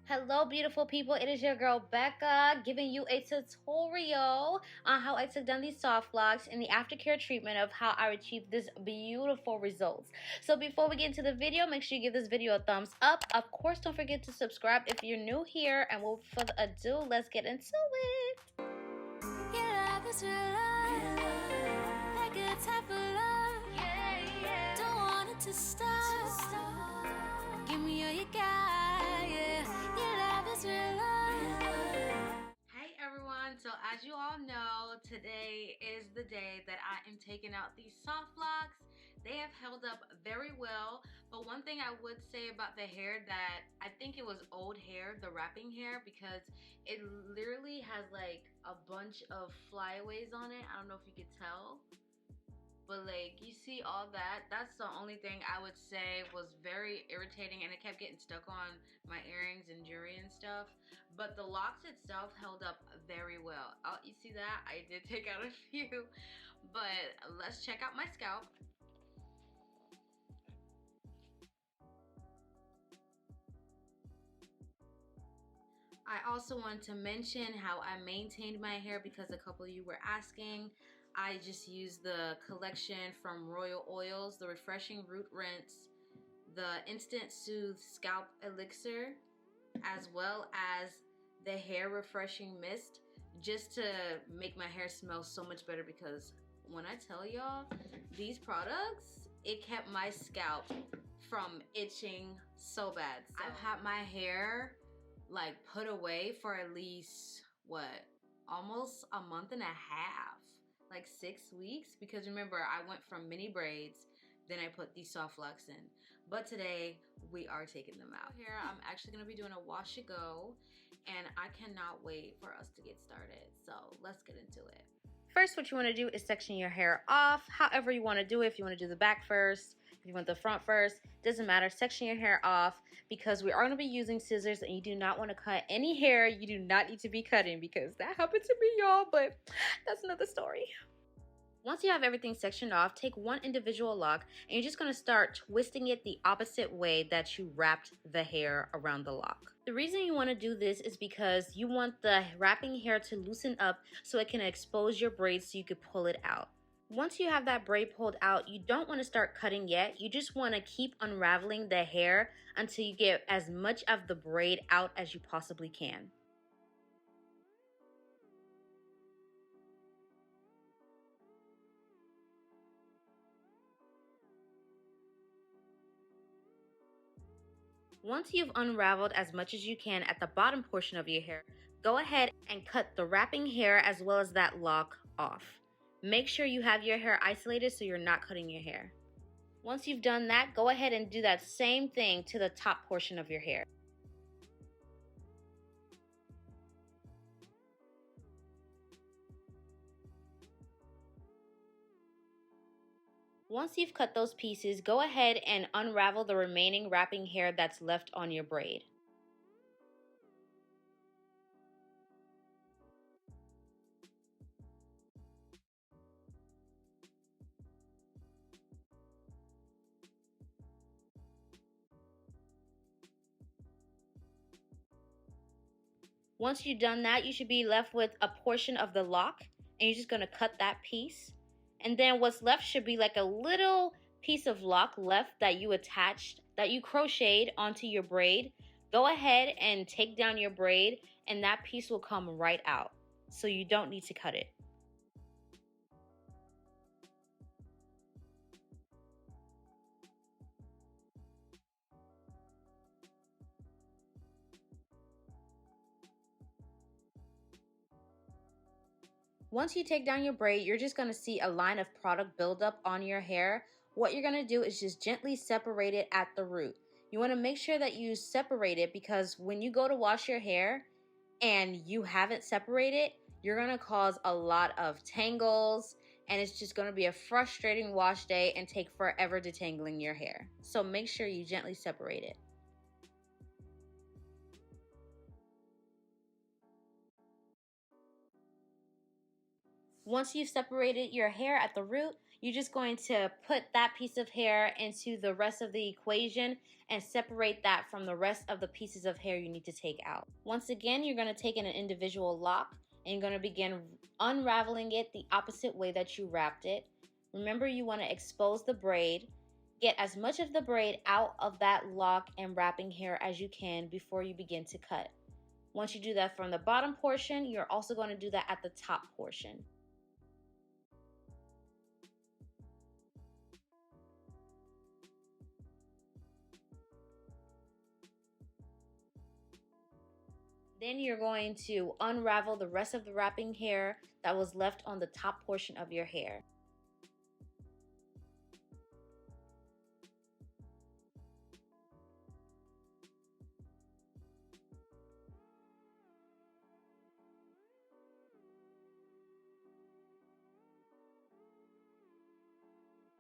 Hello beautiful people, it is your girl Becca giving you a tutorial on how I took down these soft locks and the aftercare treatment of how I achieved this beautiful results. So before we get into the video, make sure you give this video a thumbs up. Of course, don't forget to subscribe if you're new here, and without further ado, let's get into it. Your love is real love, like a type of love. Yeah. Don't want it to stop. Give me all you got, yeah. Your love is real love. Hey everyone, so as you all know, today is the day that I am taking out these soft locks. They have held up very well, but one thing I would say about the hair that I think it was old hair, the wrapping hair, because it literally has like a bunch of flyaways on it. I don't know if you could tell, but like you see all that, that's the only thing I would say was very irritating, and it kept getting stuck on my earrings and jewelry and stuff. But the locks itself held up very well. Oh, you see that? I did take out a few, but let's check out my scalp. I also want to mention how I maintained my hair, because a couple of you were asking. I just used the collection from Royal Oils, the Refreshing Root Rinse, the Instant Soothe Scalp Elixir, as well as the Hair Refreshing Mist, just to make my hair smell so much better, because when I tell y'all, these products, it kept my scalp from itching so bad. So I've had my hair like put away for at least almost a month and a half, like 6 weeks, because remember, I went from mini braids, then I put these soft locks in. But today we are taking them out. Here I'm actually going to be doing a wash and go, and I cannot wait for us to get started. So let's get into it. First, what you want to do is section your hair off however you want to do it. If you want to do the back first, if you want the front first, doesn't matter. Section your hair off, because we are going to be using scissors, and you do not want to cut any hair you do not need to be cutting, because that happened to me, y'all, but that's another story. Once you have everything sectioned off, take one individual lock, and you're just going to start twisting it the opposite way that you wrapped the hair around the lock. The reason you want to do this is because you want the wrapping hair to loosen up so it can expose your braids so you could pull it out. Once you have that braid pulled out, you don't want to start cutting yet. You just want to keep unraveling the hair until you get as much of the braid out as you possibly can. Once you've unraveled as much as you can at the bottom portion of your hair, go ahead and cut the wrapping hair as well as that lock off. Make sure you have your hair isolated so you're not cutting your hair. Once you've done that, go ahead and do that same thing to the top portion of your hair. Once you've cut those pieces, go ahead and unravel the remaining wrapping hair that's left on your braid. Once you've done that, you should be left with a portion of the lock, and you're just going to cut that piece. And then what's left should be like a little piece of lock left that you attached, that you crocheted onto your braid. Go ahead and take down your braid, and that piece will come right out. So you don't need to cut it. Once you take down your braid, you're just going to see a line of product buildup on your hair. What you're going to do is just gently separate it at the root. You want to make sure that you separate it, because when you go to wash your hair and you haven't separated, you're going to cause a lot of tangles, and it's just going to be a frustrating wash day and take forever detangling your hair. So make sure you gently separate it. Once you've separated your hair at the root, you're just going to put that piece of hair into the rest of the equation and separate that from the rest of the pieces of hair you need to take out. Once again, you're going to take in an individual lock and you're going to begin unraveling it the opposite way that you wrapped it. Remember, you want to expose the braid. Get as much of the braid out of that lock and wrapping hair as you can before you begin to cut. Once you do that from the bottom portion, you're also going to do that at the top portion. Then you're going to unravel the rest of the wrapping hair that was left on the top portion of your hair.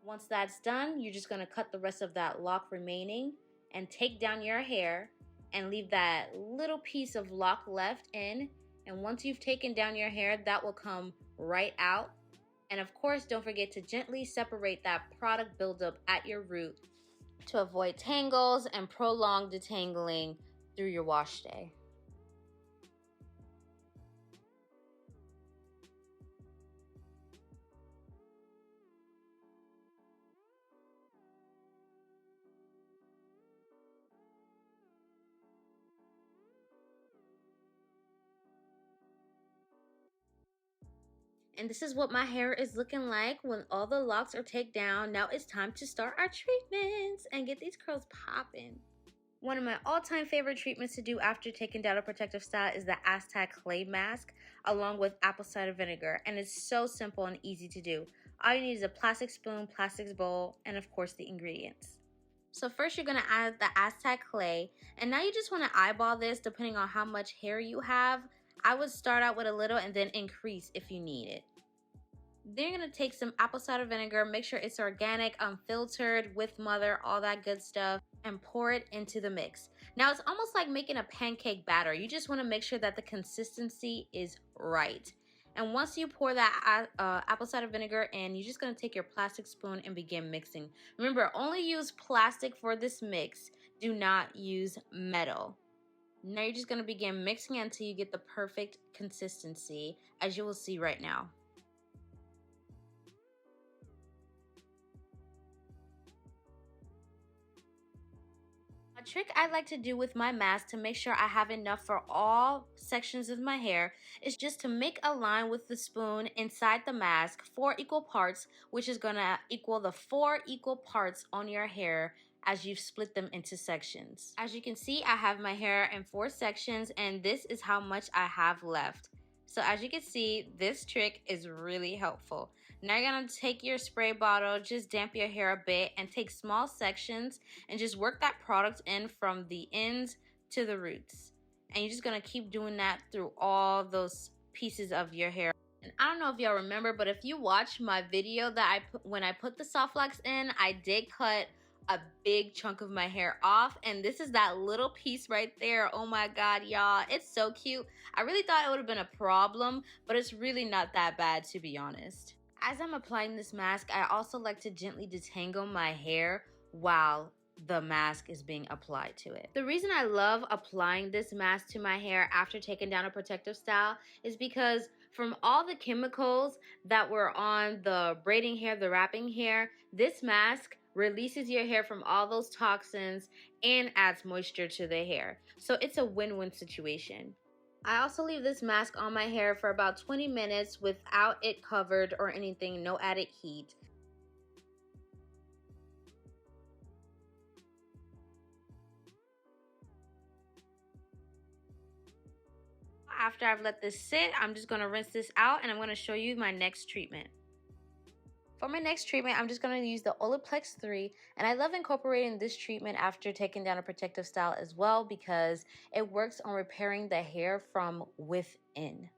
Once that's done, you're just going to cut the rest of that lock remaining and take down your hair and leave that little piece of lock left in. And once you've taken down your hair, that will come right out. And of course, don't forget to gently separate that product buildup at your root to avoid tangles and prolonged detangling through your wash day. And this is what my hair is looking like when all the locks are taken down. Now it's time to start our treatments and get these curls popping. One of my all-time favorite treatments to do after taking down a protective style is the Aztec clay mask along with apple cider vinegar. And it's so simple and easy to do. All you need is a plastic spoon, plastic bowl, and of course the ingredients. So first you're going to add the Aztec clay. And now you just want to eyeball this depending on how much hair you have. I would start out with a little and then increase if you need it. Then you're going to take some apple cider vinegar, make sure it's organic, unfiltered, with mother, all that good stuff, and pour it into the mix. Now it's almost like making a pancake batter. You just want to make sure that the consistency is right. And once you pour that apple cider vinegar in, you're just going to take your plastic spoon and begin mixing. Remember, only use plastic for this mix. Do not use metal. Now you're just going to begin mixing until you get the perfect consistency, as you will see right now. A trick I like to do with my mask to make sure I have enough for all sections of my hair is just to make a line with the spoon inside the mask, 4 equal parts, which is going to equal the 4 equal parts on your hair as you've split them into sections. As you can see, I have my hair in 4 sections and this is how much I have left. So as you can see, this trick is really helpful. Now you're going to take your spray bottle, just damp your hair a bit and take small sections and just work that product in from the ends to the roots. And you're just going to keep doing that through all those pieces of your hair. And I don't know if y'all remember, but if you watch my video that when I put the Soft Locs in, I did cut a big chunk of my hair off, and this is that little piece right there. Oh my god, y'all, it's so cute. I really thought it would have been a problem, but it's really not that bad, to be honest. As I'm applying this mask, I also like to gently detangle my hair while the mask is being applied to it. The reason I love applying this mask to my hair after taking down a protective style is because from all the chemicals that were on the braiding hair, the wrapping hair, this mask releases your hair from all those toxins and adds moisture to the hair. So it's a win-win situation. I also leave this mask on my hair for about 20 minutes without it covered or anything, no added heat. After I've let this sit, I'm just going to rinse this out and I'm going to show you my next treatment. For my next treatment, I'm just going to use the Olaplex 3, and I love incorporating this treatment after taking down a protective style as well because it works on repairing the hair from within.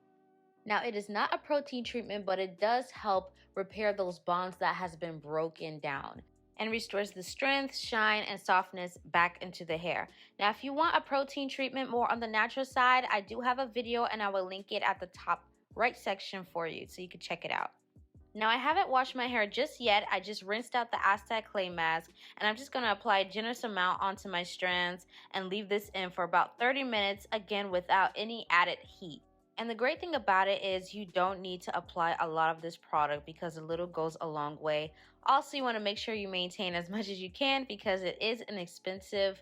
Now, it is not a protein treatment, but it does help repair those bonds that has been broken down and restores the strength, shine, and softness back into the hair. Now, if you want a protein treatment more on the natural side, I do have a video and I will link it at the top right section for you so you can check it out. Now, I haven't washed my hair just yet. I just rinsed out the Aztec clay mask, and I'm just going to apply a generous amount onto my strands and leave this in for about 30 minutes, again, without any added heat. And the great thing about it is you don't need to apply a lot of this product because a little goes a long way. Also, you want to make sure you maintain as much as you can because it is an expensive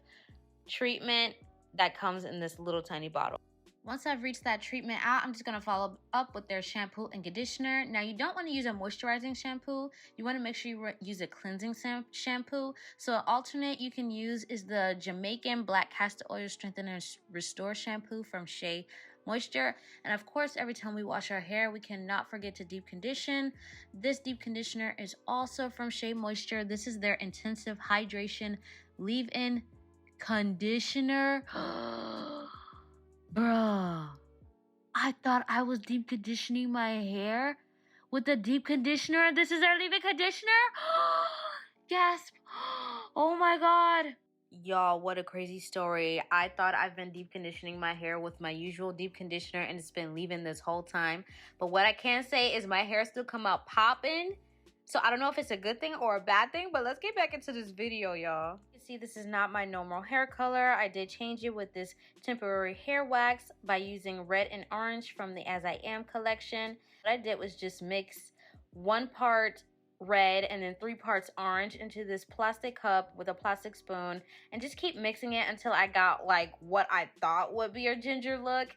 treatment that comes in this little tiny bottle. Once I've reached that treatment out, I'm just going to follow up with their shampoo and conditioner. Now, you don't want to use a moisturizing shampoo. You want to make sure you use a cleansing shampoo. So an alternate you can use is the Jamaican Black Castor Oil Strengthen and Restore shampoo from Shea Moisture. And of course, every time we wash our hair, we cannot forget to deep condition. This deep conditioner is also from Shea Moisture. This is their Intensive Hydration Leave-In Conditioner. Bruh, I thought I was deep conditioning my hair with the deep conditioner. This is our leave-in conditioner? Gasp. Oh my god. Y'all, what a crazy story. I thought I've been deep conditioning my hair with my usual deep conditioner and it's been leaving this whole time. But what I can say is my hair still come out popping. So I don't know if it's a good thing or a bad thing, but let's get back into this video, y'all. You can see this is not my normal hair color. I did change it with this temporary hair wax by using red and orange from the As I Am collection. What I did was just mix 1 part red and then 3 parts orange into this plastic cup with a plastic spoon and just keep mixing it until I got like what I thought would be a ginger look.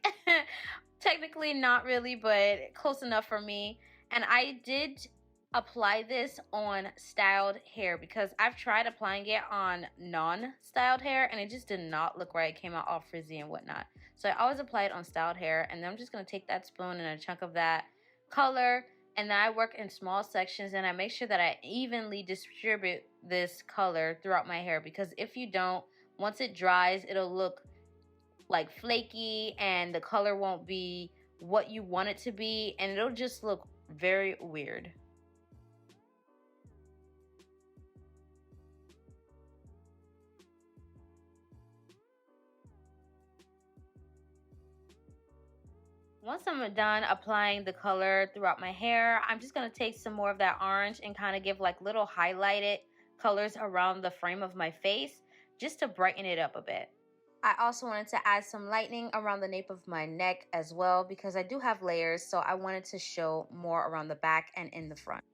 Technically not really, but close enough for me. And I did apply this on styled hair because I've tried applying it on non-styled hair and it just did not look right. It came out all frizzy and whatnot. So I always apply it on styled hair, and then I'm just going to take that spoon and a chunk of that color, and then I work in small sections and I make sure that I evenly distribute this color throughout my hair, because if you don't, once it dries, it'll look like flaky and the color won't be what you want it to be, and it'll just look very weird. Once I'm done applying the color throughout my hair, I'm just going to take some more of that orange and kind of give like little highlighted colors around the frame of my face just to brighten it up a bit. I also wanted to add some lightening around the nape of my neck as well because I do have layers, so I wanted to show more around the back and in the front.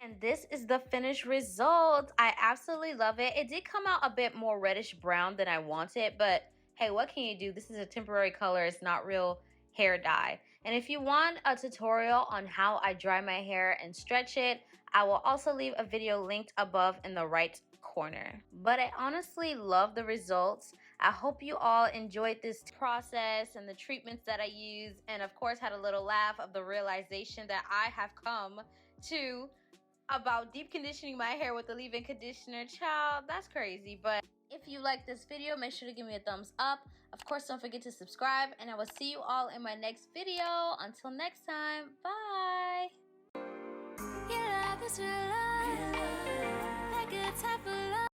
And this is the finished result. I absolutely love it. It did come out a bit more reddish brown than I wanted, but hey, what can you do? This is a temporary color. It's not real hair dye. And if you want a tutorial on how I dry my hair and stretch it, I will also leave a video linked above in the right corner. But I honestly love the results. I hope you all enjoyed this process and the treatments that I used, and of course had a little laugh of the realization that I have come to about deep conditioning my hair with the leave-in conditioner. Child, that's crazy. But if you like this video, make sure to give me a thumbs up. Of course, don't forget to subscribe, and I will see you all in my next video. Until next time, bye. Your love is real love, like a type of love.